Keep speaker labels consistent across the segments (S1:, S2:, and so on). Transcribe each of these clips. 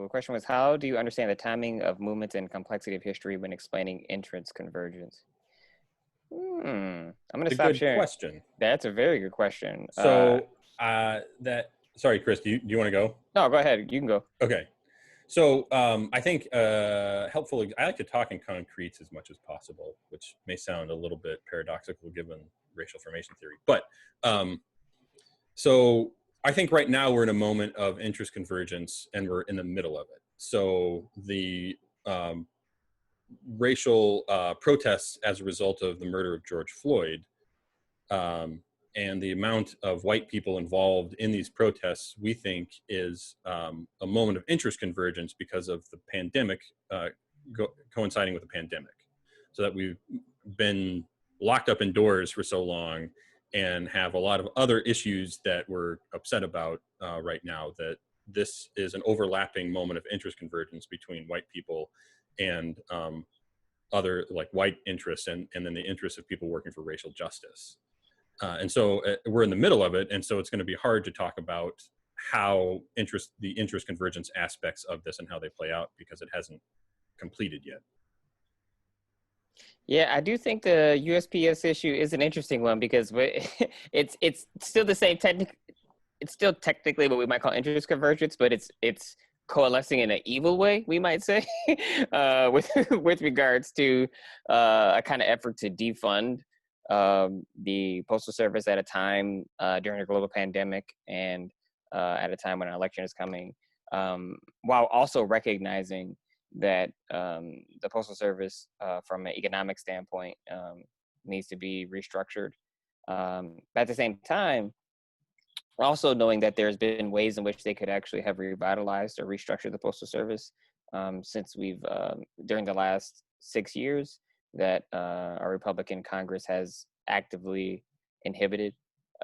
S1: the question was, how do you understand the timing of movements and complexity of history when explaining entrance convergence? I'm going to
S2: It's a
S1: stop
S2: good
S1: sharing.
S2: question.
S1: That's a very good question.
S2: So sorry, Chris, do you want to go?
S1: No, go ahead. You can go.
S2: Okay. So I think helpful, I like to talk in concretes as much as possible, which may sound a little bit paradoxical given racial formation theory. But so I think right now we're in a moment of interest convergence and we're in the middle of it. So the racial protests as a result of the murder of George Floyd and the amount of white people involved in these protests, we think is a moment of interest convergence because of the pandemic coinciding with the pandemic. So that we've been locked up indoors for so long and have a lot of other issues that we're upset about right now, that this is an overlapping moment of interest convergence between white people and other like white interests and then the interests of people working for racial justice. And so we're in the middle of it. And so it's going to be hard to talk about how the interest convergence aspects of this and how they play out because it hasn't completed yet.
S1: Yeah, I do think the USPS issue is an interesting one because it's still the same it's still technically what we might call interest convergence, but it's coalescing in an evil way, we might say, with regards to a kind of effort to defund the Postal Service at a time during a global pandemic and at a time when an election is coming, while also recognizing that the Postal Service, from an economic standpoint, needs to be restructured. But at the same time, also knowing that there's been ways in which they could actually have revitalized or restructured the Postal Service since we've, during the last 6 years, that our Republican Congress has actively inhibited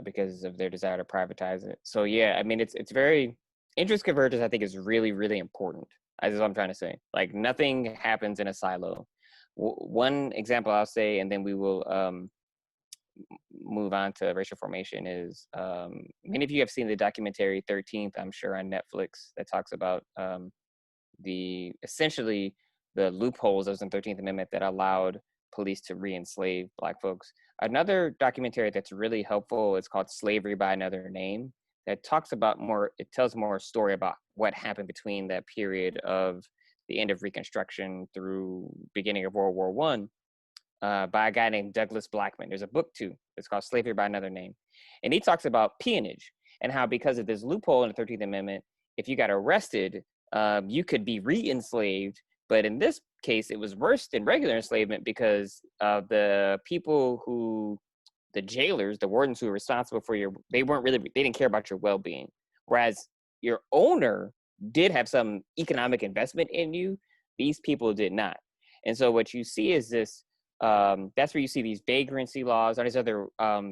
S1: because of their desire to privatize it. So yeah, I mean, it's very, interest convergence, I think, is really, really important. That's what I'm trying to say. Like, nothing happens in a silo. One example I'll say, and then we will move on to racial formation, is many of you have seen the documentary 13th, I'm sure, on Netflix, that talks about essentially the loopholes of the 13th Amendment that allowed police to re-enslave Black folks. Another documentary that's really helpful is called Slavery by Another Name, that talks about it tells more story about what happened between that period of the end of Reconstruction through beginning of World War One, by a guy named Douglas Blackman. There's a book too. It's called Slavery by Another Name. And he talks about peonage and how, because of this loophole in the 13th Amendment, if you got arrested, you could be re-enslaved. But in this case, it was worse than regular enslavement because the jailers, the wardens who were responsible for they didn't care about your well-being. Whereas your owner did have some economic investment in you. These people did not. And so what you see is this, that's where you see these vagrancy laws, all these other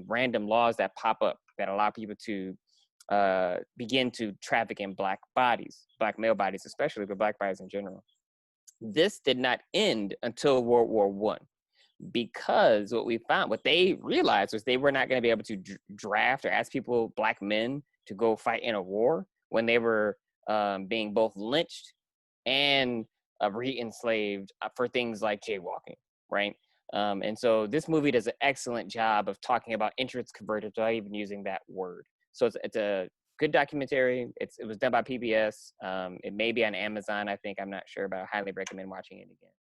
S1: random laws that pop up that allow people to begin to traffic in Black bodies, Black male bodies especially, but Black bodies in general. This did not end until World War One, because what they realized was they were not going to be able to draft or ask people, Black men, to go fight in a war when they were being both lynched and re-enslaved for things like jaywalking, right? And so this movie does an excellent job of talking about interest convergence without even using that word. So it's a good documentary. It was done by PBS. It may be on Amazon, I think. I'm not sure, but I highly recommend watching it again.